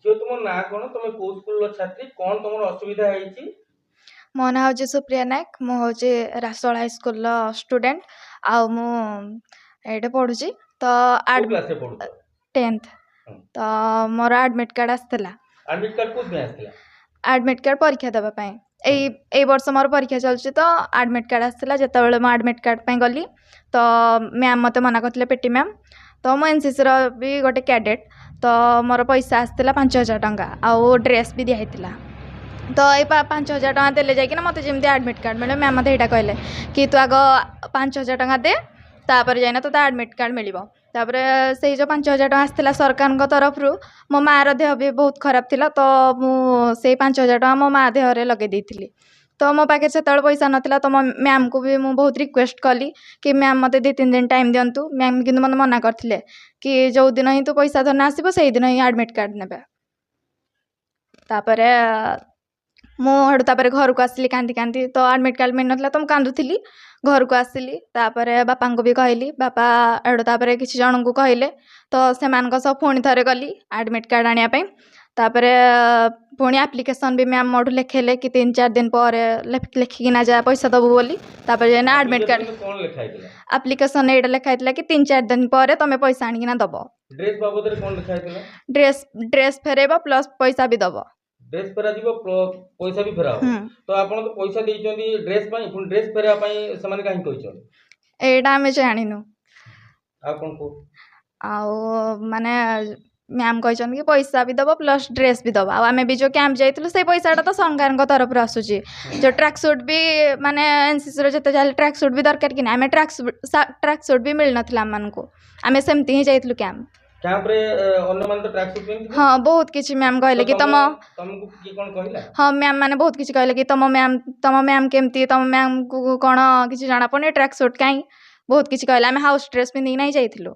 जो तुम ना कौन तुम को स्कूल छात्री कौन तुम असुविधा है? मो ना हूँ सुप्रिया नायक मु हूँ रासोल हाईस्कल स्टूडेंट आउ मुझे पढ़ुची तो को क्लास रे पढुछ? 10th तो मोर एडमिट कार्ड आसला। एडमिट कार्ड कोथ में आसला? एडमिट कार्ड परीक्षा देवा पाए ए वर्ष मोर परीक्षा चलची तो एडमिट कार्ड आसला जेतेबेले मो एडमिट कार्ड पे गली तो मैम मते मना करथिले पेटी मैम तो मो एनसीसी रो भी गोटे कैडेट तो मोर पैसा आसला 5000 टंका आउ ड्रेस भी दिया हेतिला तो ये 5000 टंका देले जाइकिना मते जेमती एडमिट कार्ड मिले मैम मते एटा कहले कि तू आग 5000 टंका दे तापर जाइना तो एडमिट कार्ड मिलिबो तापर से जो 5000 टंका आसला सरकार तरफ मो मार देह भी बहुत खराब थिला तो मुझे 5000 टंका मो माँ देहरे लगे देइथिली तो मो पाखे से पैसा नाला तो मो मैम को भी मुझे बहुत रिक्वेस्ट कली कि मैम मते 2-3 दिन टाइम दिंतु मैम कि मत मना करथिले कि जो दिन ही तू पैसा धरना आसब से दिन ही एडमिट कार्ड नेबे तापर मुझे घर को आसली कांदी कांदी तो एडमिट कार्ड मिल ना तो मुझे कांदुली घर को आसली तापर बापा को भी कहली बापा एडु किसी जन को कहले तो से पुणी थे गली एडमिट कार्ड आने तापर पुणी एप्लिकेशन भी मैम मोठू लिखेले कि 3-4 दिन पर लिखिकिना जा पैसा दबु बोली तापर जाना एडमिट कार्ड एप्लिकेशन एटा लिखाई कि 3-4 दिन पर तुम पैसा आनिकिना दब ड्रेस बाबद रे कोन लिखाइतला? ड्रेस फेरेब प्लस पैसा भी दब ड्रेस फेरा जीवो पैसा भी फेरा तो आपण तो पैसा देइचोंदी ड्रेस पई पुन ड्रेस फेरा पई समान काहे कहिचों एटा हमें जानिनु आ कोन को माने मैम कहते कि पैसा भी दब प्लस ड्रेस भी दब आम भी जो कैंप जाइलु से पैसाटा तो सरकार तरफ आसूची जो ट्रैक सूट भी माने एनसीसी जिते जाए ट्रैक सूट भी दरकार कि आम ट्रैक सूट भी मिल ना आम को आम सेमती ही जाइलु कैंप कैंप रे अन्य मान तो ट्रैक सूट पिन हाँ बहुत किछि मैम कहले कि तुमको की कोन कहला? हाँ मैम माने बहुत किछि कहले कि तुम मैम केमती तुम मैम को कोन किछि जाना पने ट्रैक सूट काई बहुत किछि कहले आम हाउस ड्रेस पिंधि नहीं जाइलु।